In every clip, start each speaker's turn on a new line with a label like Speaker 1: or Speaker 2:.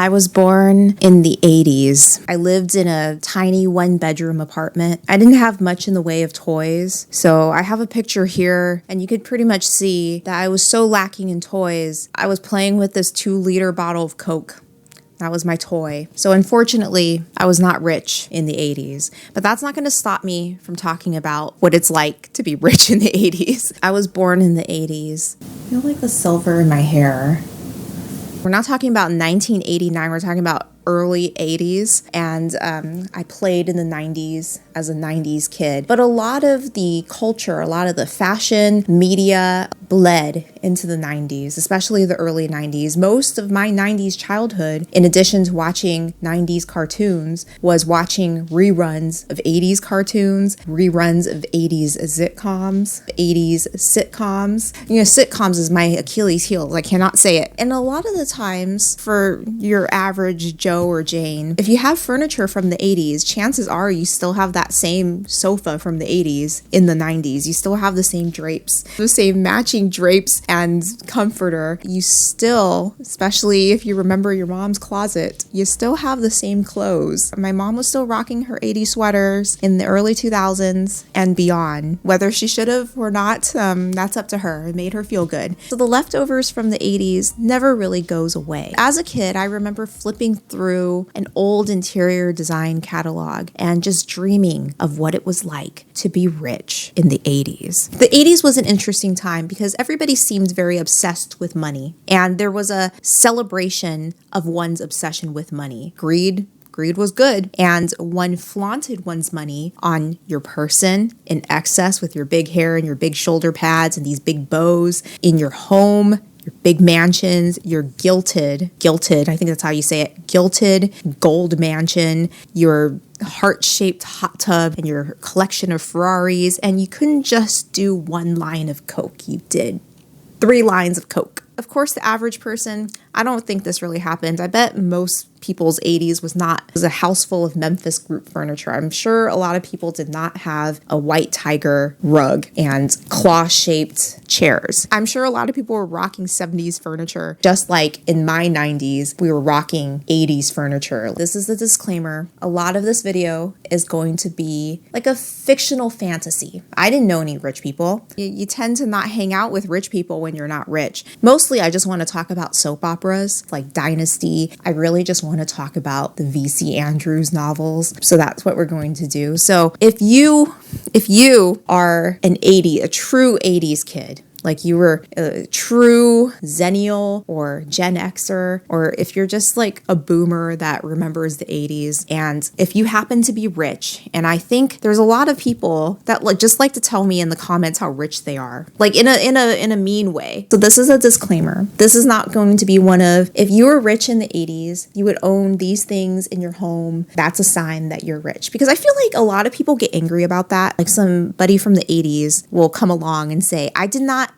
Speaker 1: I was born in the 80s. I lived in a tiny one-bedroom apartment. I didn't have much in the way of toys, so I have a picture here, and you could pretty much see that I was so lacking in toys. I was playing with this 2-liter bottle of Coke. That was my toy. So unfortunately, I was not rich in the 80s, but that's not going to stop me from talking about what it's like to be rich in the 80s. I was born in the 80s. I feel like the silver in my hair. We're not talking about 1989, we're talking about early 80s, and I played in the 90s as a 90s kid. But a lot of the culture, a lot of the fashion, media bled into the 90s, especially the early 90s. Most of my 90s childhood, in addition to watching 90s cartoons, was watching reruns of 80s cartoons, reruns of 80s sitcoms, 80s sitcoms. You know, sitcoms is my Achilles heel. I cannot say it. And a lot of the times, for your average Joe or Jane, if you have furniture from the 80s, chances are you still have that same sofa from the 80s in the 90s. You still have the same drapes, the same matching drapes and comforter. You still, especially if you remember your mom's closet, you still have the same clothes. My mom was still rocking her 80s sweaters in the early 2000s and beyond. Whether she should have or not, that's up to her. It made her feel good. So the leftovers from the 80s never really goes away. As a kid, I remember flipping through an old interior design catalog and just dreaming of what it was like to be rich in the 80s. The 80s was an interesting time because everybody seemed very obsessed with money, and there was a celebration of one's obsession with money. Greed was good, and one flaunted one's money on your person in excess with your big hair and your big shoulder pads and these big bows in your home, your big mansions, your gilted, I think that's how you say it, gilted gold mansion, your heart-shaped hot tub, and your collection of Ferraris. And you couldn't just do one line of Coke. You did 3 lines of Coke. Of course, the average person, I don't think this really happened. I bet most people's 80s was a house full of Memphis group furniture. I'm sure a lot of people did not have a white tiger rug and claw-shaped chairs. I'm sure a lot of people were rocking 70s furniture, just like in my 90s, we were rocking 80s furniture. This is the disclaimer. A lot of this video is going to be like a fictional fantasy. I didn't know any rich people. You tend to not hang out with rich people when you're not rich. Mostly, I just want to talk about soap operas like Dynasty. I really just want to talk about the V.C. Andrews novels. So that's what we're going to do. So if you are a true 80s kid, like you were a true Zennial or Gen Xer, or if you're just like a boomer that remembers the 80s, and if you happen to be rich, and I think there's a lot of people that just like to tell me in the comments how rich they are, like in a mean way. So this is a disclaimer. This is not going to be one of, if you were rich in the 80s, you would own these things in your home. That's a sign that you're rich. Because I feel like a lot of people get angry about that. Like somebody from the 80s will come along and say, I did not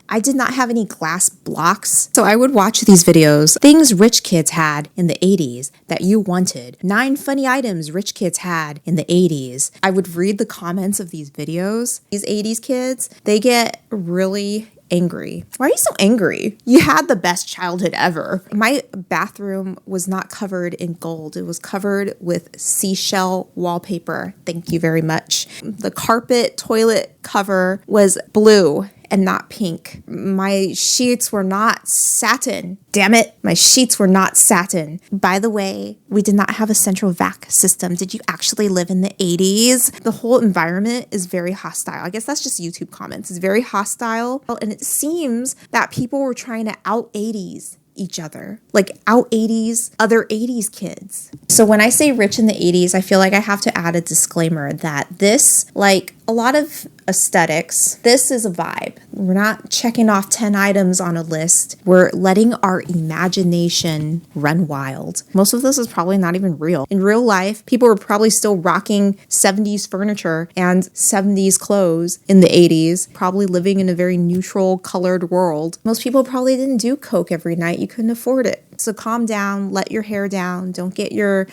Speaker 1: have any glass blocks. So I would watch these videos, things rich kids had in the 80s that you wanted. 9 funny items rich kids had in the 80s. I would read the comments of these videos. These 80s kids, they get really angry. Why are you so angry? You had the best childhood ever. My bathroom was not covered in gold. It was covered with seashell wallpaper. Thank you very much. The carpet toilet cover was blue and not pink. My sheets were not satin. Damn it. My sheets were not satin. By the way, we did not have a central vac system. Did you actually live in the 80s? The whole environment is very hostile. I guess that's just YouTube comments. It's very hostile. And it seems that people were trying to out 80s each other, like out 80s other 80s kids. So when I say rich in the 80s, I feel like I have to add a disclaimer that this, like a lot of aesthetics, this is a vibe. We're not checking off 10 items on a list. We're letting our imagination run wild. Most of this is probably not even real. In real life, people were probably still rocking 70s furniture and 70s clothes in the 80s, probably living in a very neutral colored world. Most people probably didn't do Coke every night. You couldn't afford it. So calm down, let your hair down. Don't get your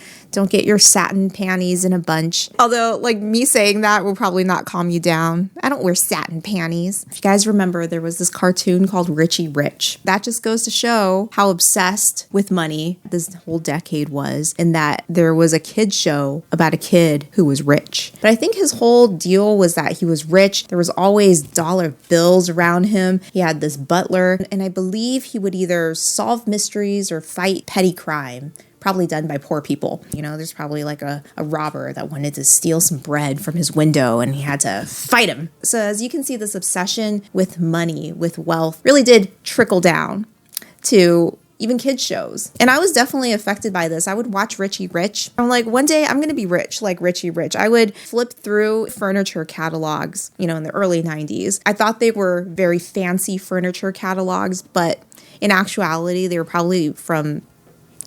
Speaker 1: satin panties in a bunch. Although, like, me saying that will probably not calm you down. I don't wear satin panties. If you guys remember, there was this cartoon called Richie Rich. That just goes to show how obsessed with money this whole decade was, in that there was a kid show about a kid who was rich. But I think his whole deal was that he was rich. There was always dollar bills around him. He had this butler, and I believe he would either solve mysteries or fight petty crime, probably done by poor people. You know, there's probably like a robber that wanted to steal some bread from his window and he had to fight him. So as you can see, this obsession with money, with wealth, really did trickle down to even kids shows. And I was definitely affected by this. I would watch Richie Rich. I'm like, one day I'm going to be rich like Richie Rich. I would flip through furniture catalogs, you know, in the early 90s. I thought they were very fancy furniture catalogs, but in actuality, they were probably from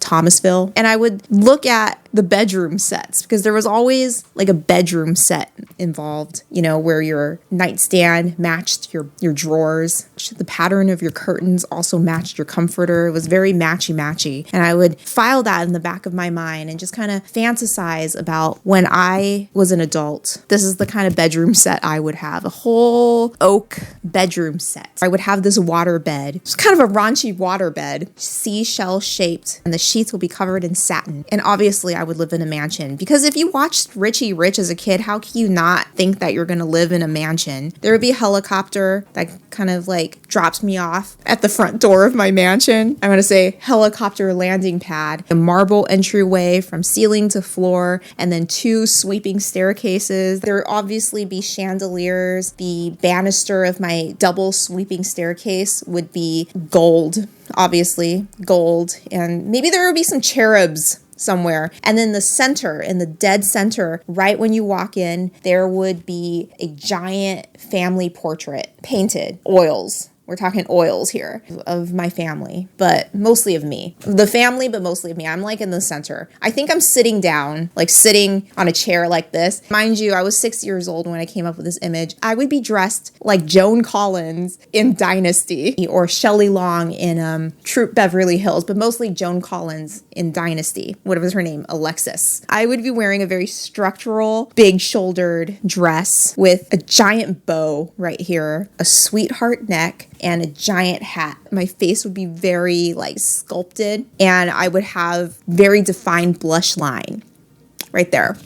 Speaker 1: Thomasville. And I would look at the bedroom sets, because there was always like a bedroom set involved, you know, where your nightstand matched your drawers. The pattern of your curtains also matched your comforter. It was very matchy. And I would file that in the back of my mind and just kind of fantasize about when I was an adult. This is the kind of bedroom set I would have, a whole oak bedroom set. I would have this water bed. It's kind of a raunchy water bed, seashell shaped, and the sheets will be covered in satin. And obviously I would live in a mansion, because if you watched Richie Rich as a kid, how can you not think that you're going to live in a mansion? There would be a helicopter that kind of like drops me off at the front door of my mansion. I want to say helicopter landing pad, a marble entryway from ceiling to floor, and then 2 sweeping staircases. There would obviously be chandeliers. The banister of my double sweeping staircase would be gold, obviously gold, and maybe there would be some cherubs somewhere. And then the center, in the dead center, right when you walk in, there would be a giant family portrait painted, oils. We're talking oils here, of my family, but mostly of me. The family, but mostly of me. I'm like in the center. I think I'm sitting down, like sitting on a chair like this. Mind you, I was 6 years old when I came up with this image. I would be dressed like Joan Collins in Dynasty, or Shelley Long in Troop Beverly Hills, but mostly Joan Collins in Dynasty. What was her name? Alexis. I would be wearing a very structural, big-shouldered dress with a giant bow right here, a sweetheart neck, and a giant hat. My face would be very like sculpted, and I would have very defined blush line right there.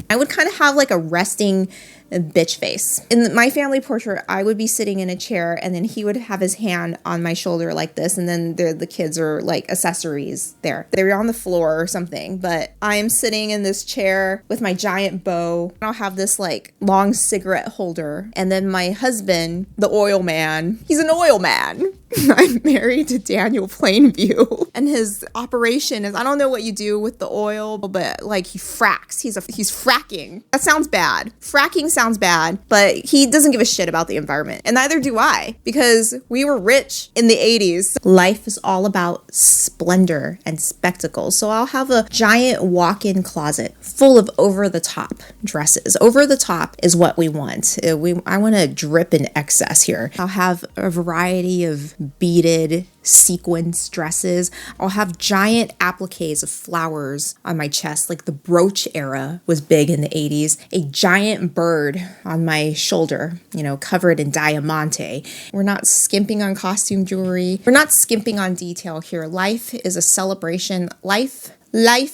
Speaker 1: I would kind of have like a resting bitch face. In my family portrait, I would be sitting in a chair, and then he would have his hand on my shoulder like this, and then the kids are like accessories there. They're on the floor or something, but I'm sitting in this chair with my giant bow. I'll have this like long cigarette holder, and then my husband, the oil man, he's an oil man. I'm married to Daniel Plainview, and his operation is, I don't know what you do with the oil, but like he fracks. He's fracking. That sounds bad. Fracking sounds bad, but he doesn't give a shit about the environment, and neither do I, because we were rich in the 80s. Life is all about splendor and spectacle, so I'll have a giant walk-in closet full of over-the-top dresses. Over the top is what we want. I want to drip in excess here. I'll have a variety of beaded sequins dresses. I'll have giant appliques of flowers on my chest, like the brooch era was big in the 80s. A giant bird on my shoulder, you know, covered in diamante. We're not skimping on costume jewelry. We're not skimping on detail here. Life is a celebration. Life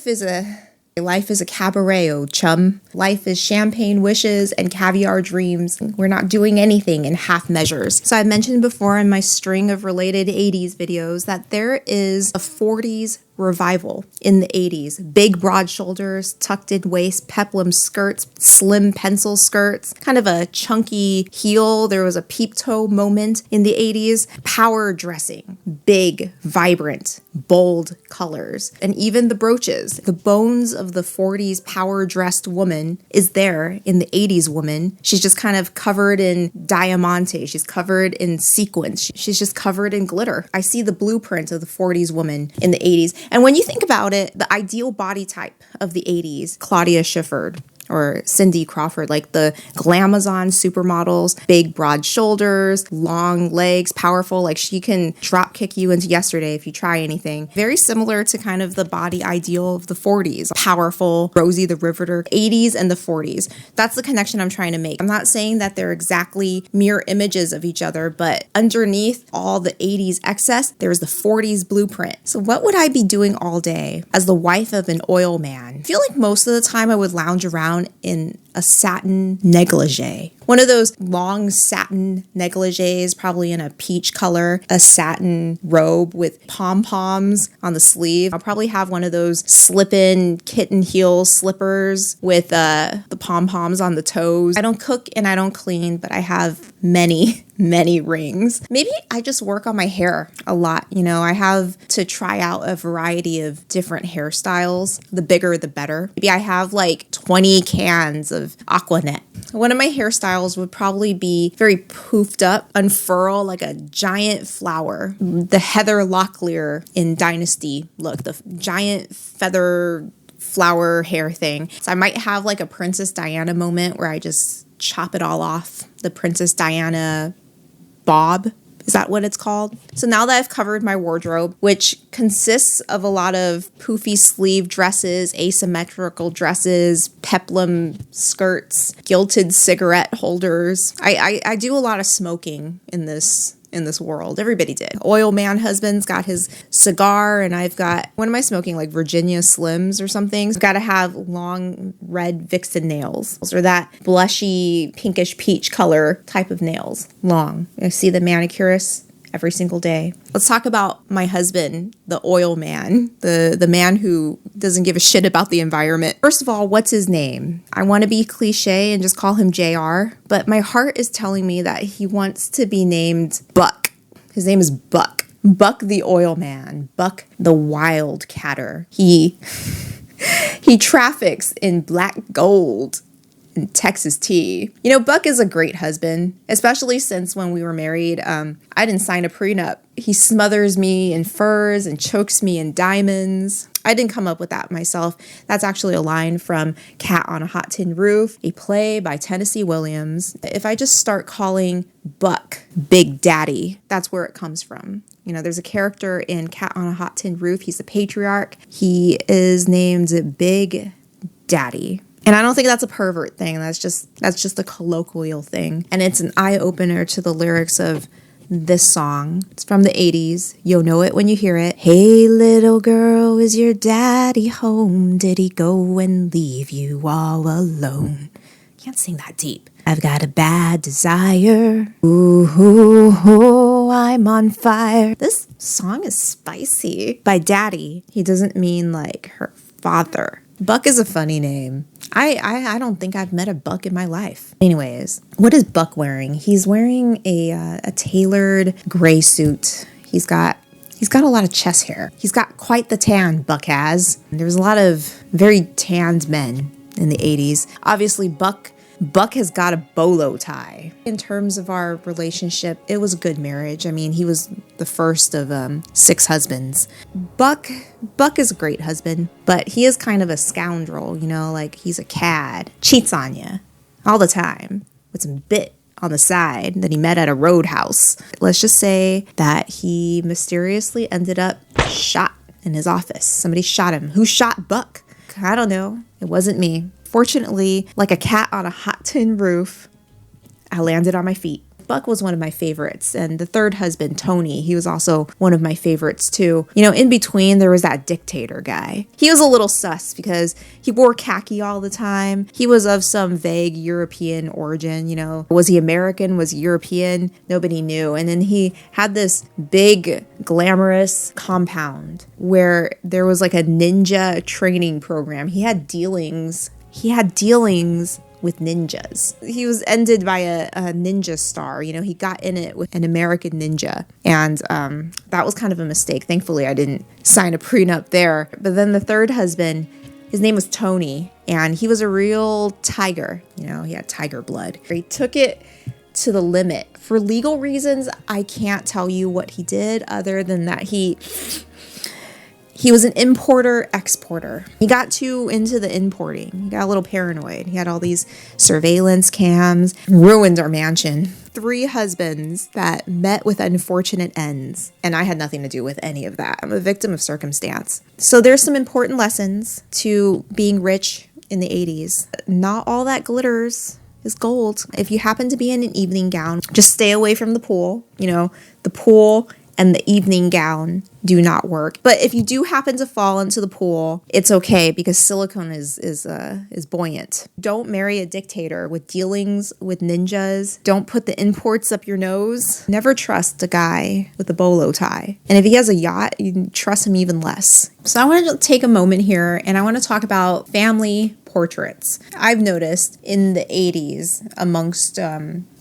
Speaker 1: is a cabaret, oh chum. Life is champagne wishes and caviar dreams. We're not doing anything in half measures. So I mentioned before in my string of related 80s videos that there is a 40s revival in the 80s. Big broad shoulders, tucked in waist, peplum skirts, slim pencil skirts, kind of a chunky heel. There was a peep toe moment in the 80s. Power dressing, big, vibrant, bold colors, and even the brooches. The bones of the 40s power dressed woman is there in the 80s woman. She's just kind of covered in diamante. She's covered in sequins. She's just covered in glitter. I see the blueprint of the 40s woman in the 80s. And when you think about it, the ideal body type of the 80s, Claudia Schiffer, or Cindy Crawford, like the glamazon supermodels, big broad shoulders, long legs, powerful, like she can drop kick you into yesterday if you try anything. Very similar to kind of the body ideal of the 40s. Powerful, Rosie the Riveter, 80s and the 40s. That's the connection I'm trying to make. I'm not saying that they're exactly mirror images of each other, but underneath all the 80s excess, there's the 40s blueprint. So what would I be doing all day as the wife of an oil man? I feel like most of the time I would lounge around in a satin negligee. One of those long satin negligees, probably in a peach color, a satin robe with pom-poms on the sleeve. I'll probably have one of those slip-in kitten heel slippers with the pom-poms on the toes. I don't cook and I don't clean, but I have many rings. Maybe I just work on my hair a lot. You know, I have to try out a variety of different hairstyles. The bigger, the better. Maybe I have like 20 cans of Aquanet. One of my hairstyles would probably be very poofed up, unfurl like a giant flower. The Heather Locklear in Dynasty look, the giant feather flower hair thing. So I might have like a Princess Diana moment where I just chop it all off. The Princess Diana bob. Is that what it's called? So now that I've covered my wardrobe, which consists of a lot of poofy sleeve dresses, asymmetrical dresses, peplum skirts, gilded cigarette holders. I do a lot of smoking in this world. Everybody did. Oil man husband's got his cigar, and I've got, what am I smoking? Like Virginia Slims or something. I've got to have long red vixen nails, or that blushy pinkish peach color type of nails. Long. I see the manicurist every single day. Let's talk about my husband, the oil man, the man who doesn't give a shit about the environment. First of all, what's his name? I want to be cliche and just call him JR, but my heart is telling me that he wants to be named Buck. His name is Buck. Buck the oil man. Buck the wildcatter. He traffics in black gold and Texas tea. You know, Buck is a great husband, especially since when we were married, I didn't sign a prenup. He smothers me in furs and chokes me in diamonds. I didn't come up with that myself. That's actually a line from Cat on a Hot Tin Roof, a play by Tennessee Williams. If I just start calling Buck Big Daddy, that's where it comes from. You know, there's a character in Cat on a Hot Tin Roof. He's the patriarch. He is named Big Daddy. And I don't think that's a pervert thing. That's just a colloquial thing. And it's an eye-opener to the lyrics of this song. It's from the 80s. You'll know it when you hear it. Hey, little girl, is your daddy home? Did he go and leave you all alone? Can't sing that deep. I've got a bad desire. Ooh, ooh, ooh, I'm on fire. This song is spicy. By daddy, he doesn't mean like her father. Buck is a funny name. I don't think I've met a Buck in my life. Anyways, what is Buck wearing? He's wearing a tailored gray suit. He's got a lot of chest hair. He's got quite the tan, Buck has. There was a lot of very tanned men in the 80s. Obviously, Buck has got a bolo tie. In terms of our relationship, it was a good marriage. I mean, he was the first of 6 husbands. Buck is a great husband, but he is kind of a scoundrel, you know, like he's a cad. Cheats on you all the time with some bit on the side that he met at a roadhouse. Let's just say that he mysteriously ended up shot in his office. Somebody shot him. Who shot Buck? I don't know. It wasn't me. Fortunately, like a cat on a hot tin roof, I landed on my feet. Buck was one of my favorites, and the third husband, Tony, he was also one of my favorites too. You know, in between, there was that dictator guy. He was a little sus because he wore khaki all the time. He was of some vague European origin, you know. Was he American? Was he European? Nobody knew. And then he had this big, glamorous compound where there was like a ninja training program. He had dealings with ninjas. He was ended by a ninja star. You know, he got in it with an American ninja. And that was kind of a mistake. Thankfully, I didn't sign a prenup there. But then the third husband, his name was Tony, and he was a real tiger. You know, he had tiger blood. He took it to the limit. For legal reasons, I can't tell you what he did other than that he He was an importer, exporter. He got too into the importing. He got a little paranoid. He had all these surveillance cams, ruined our mansion. 3 husbands that met with unfortunate ends. And I had nothing to do with any of that. I'm a victim of circumstance. So there's some important lessons to being rich in the 80s. Not all that glitters is gold. If you happen to be in an evening gown, just stay away from the pool. You know, the pool and the evening gown do not work. But if you do happen to fall into the pool, it's okay because silicone is buoyant. Don't marry a dictator with dealings with ninjas. Don't put the imports up your nose. Never trust a guy with a bolo tie. And if he has a yacht, you can trust him even less. So I want to take a moment here and I want to talk about family portraits. I've noticed in the 80s amongst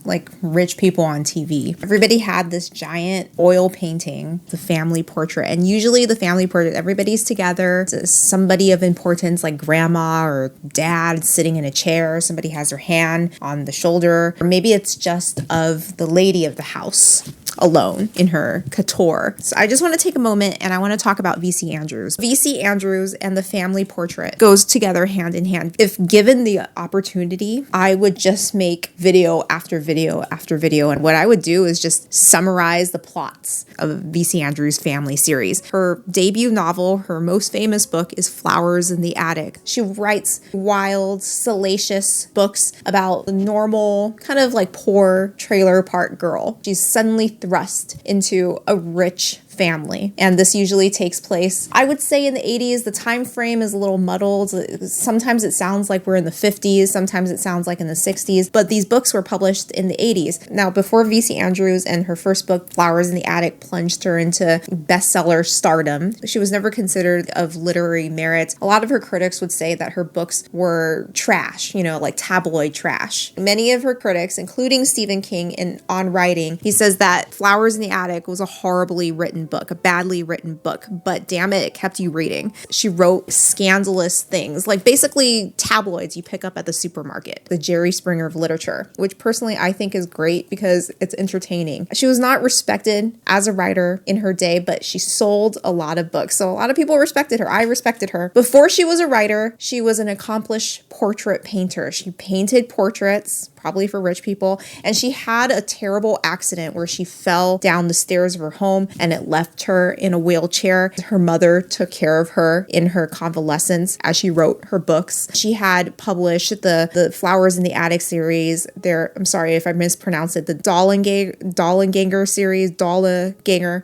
Speaker 1: like rich people on TV, everybody had this giant oil painting, the family portrait. And usually the family portrait, everybody's together. Somebody of importance like grandma or dad sitting in a chair. Somebody has their hand on the shoulder. Or maybe it's just of the lady of the house alone in her couture. So I just want to take a moment and I want to talk about V.C. Andrews. V.C. Andrews and the family portrait goes together hand in hand. If given the opportunity, I would just make video after video after video. And what I would do is just summarize the plots of V.C. Andrews' family series. Her debut novel, her most famous book is Flowers in the Attic. She writes wild, salacious books about the normal, kind of like poor trailer park girl. She's suddenly thrust into a rich family. And this usually takes place, I would say in the 80s. The time frame is a little muddled. Sometimes it sounds like we're in the 50s. Sometimes it sounds like in the 60s. But these books were published in the 80s. Now, before V.C. Andrews and her first book, Flowers in the Attic, plunged her into bestseller stardom, she was never considered of literary merit. A lot of her critics would say that her books were trash, you know, like tabloid trash. Many of her critics, including Stephen King on writing, he says that Flowers in the Attic was a horribly written book, a badly written book, but damn it kept you reading. She wrote scandalous things, like basically tabloids you pick up at the supermarket, the Jerry Springer of literature, which personally I think is great because it's entertaining. She was not respected as a writer in her day, but she sold a lot of books. So a lot of people respected her. I respected her. Before she was a writer, she was an accomplished portrait painter. She painted portraits, probably for rich people, and she had a terrible accident where she fell down the stairs of her home and it left her in a wheelchair. Her mother took care of her in her convalescence as she wrote her books. She had published the Flowers in the Attic series. I'm sorry if I mispronounced it, the Dollenganger series, Dollenganger.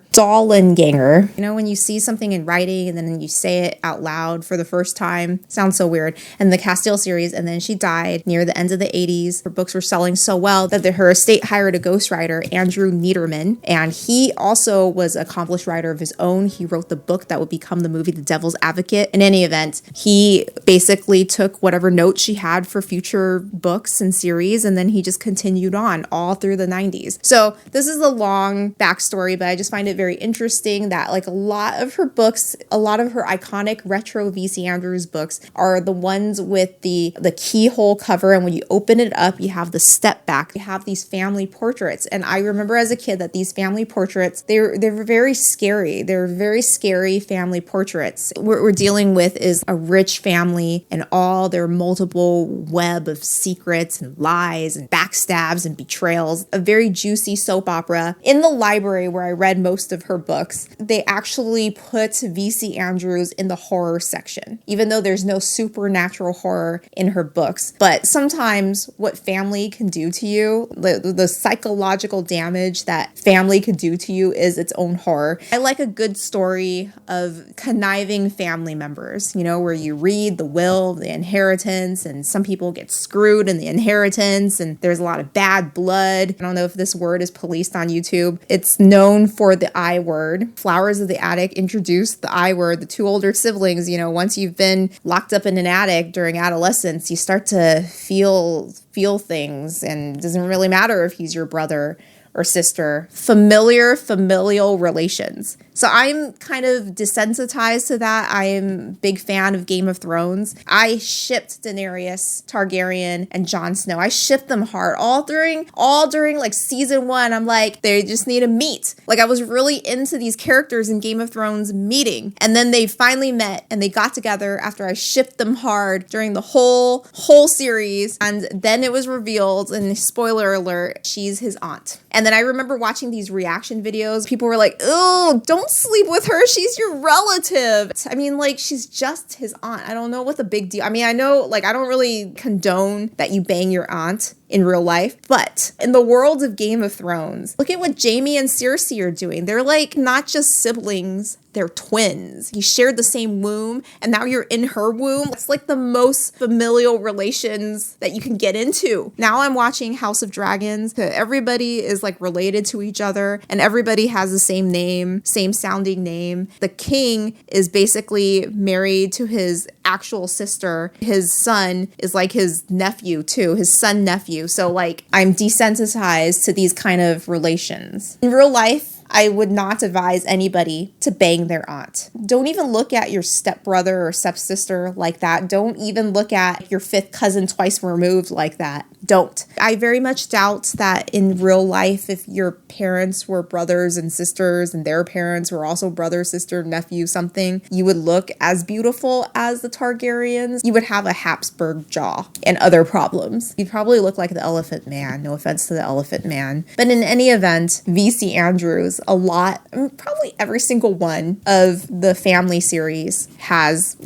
Speaker 1: You know, when you see something in writing and then you say it out loud for the first time, sounds so weird. And the Castile series, and then she died near the end of the 80s. Her books were selling so well that her estate hired a ghostwriter, Andrew Niederman, and he also was an accomplished writer of his own. He wrote the book that would become the movie The Devil's Advocate. In any event, he basically took whatever notes she had for future books and series, and then he just continued on all through the 90s. So this is a long backstory, but I just find it very interesting that like a lot of her books, a lot of her iconic retro V.C. Andrews books are the ones with the keyhole cover, and when you open it up, you have the step back. You have these family portraits, and I remember as a kid that these family portraits, they're very scary. They're very scary family portraits. What we're dealing with is a rich family and all their multiple web of secrets and lies and backstabs and betrayals. A very juicy soap opera. In the library where I read most of her books, they actually put V.C. Andrews in the horror section, even though there's no supernatural horror in her books. But sometimes what family can do to you, the psychological damage that family could do to you is its own horror. I like a good story of conniving family members, you know, where you read the will, the inheritance, and some people get screwed in the inheritance, and there's a lot of bad blood. I don't know if this word is policed on YouTube. It's known for the I word. Flowers of the Attic introduced the I word. The 2 older siblings, you know, once you've been locked up in an attic during adolescence, you start to feel things, and it doesn't really matter if he's your brother or sister. Familial relations. So I'm kind of desensitized to that. I am a big fan of Game of Thrones. I shipped Daenerys Targaryen and Jon Snow. I shipped them hard all during like season 1. I'm like, they just need to meet. Like I was really into these characters in Game of Thrones meeting. And then they finally met and they got together after I shipped them hard during the whole series. And then it was revealed, and spoiler alert, she's his aunt. And then I remember watching these reaction videos. People were like, oh, don't sleep with her. She's your relative. I mean, like, she's just his aunt. I don't know what the big deal. I mean, I know, like, I don't really condone that you bang your aunt in real life, but in the world of Game of Thrones, look at what Jaime and Cersei are doing. They're like not just siblings, they're twins. You shared the same womb and now you're in her womb. It's like the most familial relations that you can get into. Now I'm watching House of Dragons. Everybody is like related to each other and everybody has the same name, same sounding name. The king is basically married to his actual sister. His son is like his nephew too, his son nephew. So like I'm desensitized to these kind of relations. In real life, I would not advise anybody to bang their aunt. Don't even look at your stepbrother or stepsister like that. Don't even look at your fifth cousin twice removed like that. Don't. I very much doubt that in real life, if your parents were brothers and sisters and their parents were also brother, sister, nephew, something, you would look as beautiful as the Targaryens. You would have a Habsburg jaw and other problems. You'd probably look like the Elephant Man. No offense to the Elephant Man. But in any event, VC Andrews, probably every single one of the family series has,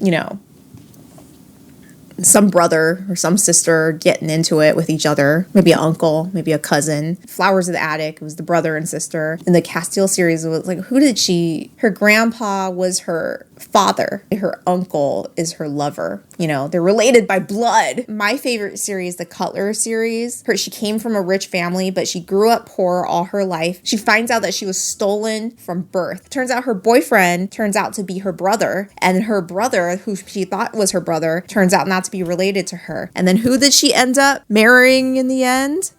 Speaker 1: some brother or some sister getting into it with each other. Maybe an uncle, maybe a cousin. Flowers of the Attic, it was the brother and sister. In the Castile series, it was like, her grandpa was her father. Her uncle is her lover. They're related by blood. My favorite series, the Cutler series. She came from a rich family, but she grew up poor all her life. She finds out that she was stolen from birth. Turns out her boyfriend turns out to be her brother, and her brother, who she thought was her brother, turns out not to be related to her. And then who did she end up marrying in the end?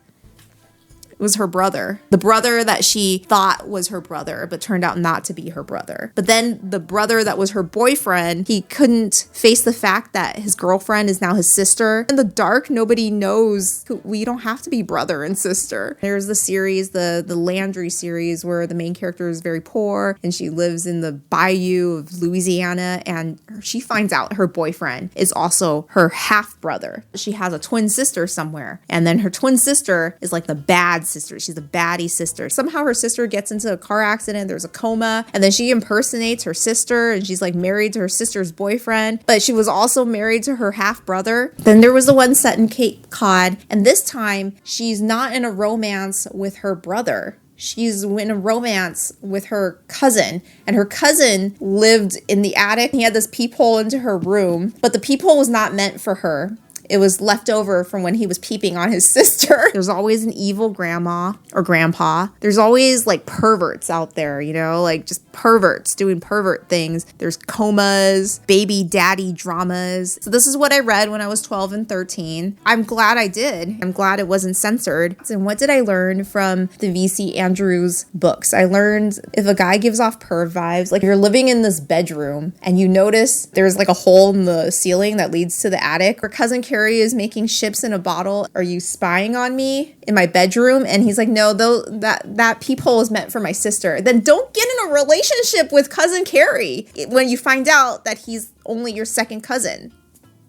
Speaker 1: It was her brother. The brother that she thought was her brother, but turned out not to be her brother. But then the brother that was her boyfriend, he couldn't face the fact that his girlfriend is now his sister. In the dark, nobody knows we don't have to be brother and sister. There's the series, the Landry series, where the main character is very poor and she lives in the bayou of Louisiana, and she finds out her boyfriend is also her half brother. She has a twin sister somewhere, and then her twin sister is like the bad sister. She's a baddie sister. Somehow her sister gets into a car accident. There's a coma, and then she impersonates her sister, and she's like married to her sister's boyfriend, but she was also married to her half brother. Then there was the one set in Cape Cod, and this time she's not in a romance with her brother. She's in a romance with her cousin, and her cousin lived in the attic. He had this peephole into her room, but the peephole was not meant for her. It was left over from when he was peeping on his sister. There's always an evil grandma or grandpa. There's always like perverts out there, like just perverts doing pervert things. There's comas, baby daddy dramas. So this is what I read when I was 12 and 13. I'm glad I did. I'm glad it wasn't censored. And what did I learn from the VC Andrews books? I learned if a guy gives off perv vibes, like you're living in this bedroom and you notice there's like a hole in the ceiling that leads to the attic, or cousin Carrie is making ships in a bottle. Are you spying on me in my bedroom? And he's like, no, that peephole is meant for my sister. Then don't get in a relationship with cousin Carrie when you find out that he's only your second cousin.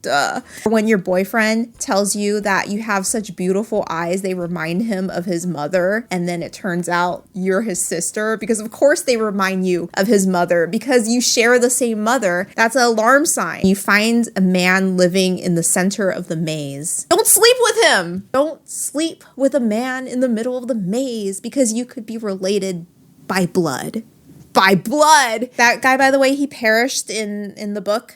Speaker 1: Duh. When your boyfriend tells you that you have such beautiful eyes, they remind him of his mother, and then it turns out you're his sister, because of course they remind you of his mother because you share the same mother. That's an alarm sign. You find a man living in the center of the maze. Don't sleep with him. Don't sleep with a man in the middle of the maze, because you could be related by blood. By blood. That guy, by the way, he perished in the book.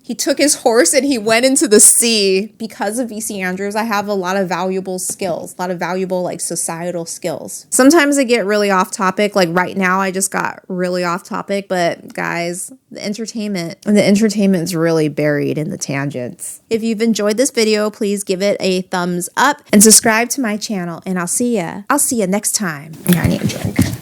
Speaker 1: He took his horse and he went into the sea. Because of VC Andrews, I have a lot of valuable skills, a lot of valuable like societal skills. Sometimes I get really off topic. Like right now, I just got really off topic. But guys, the entertainment's really buried in the tangents. If you've enjoyed this video, please give it a thumbs up and subscribe to my channel. And I'll see ya next time. I need a drink.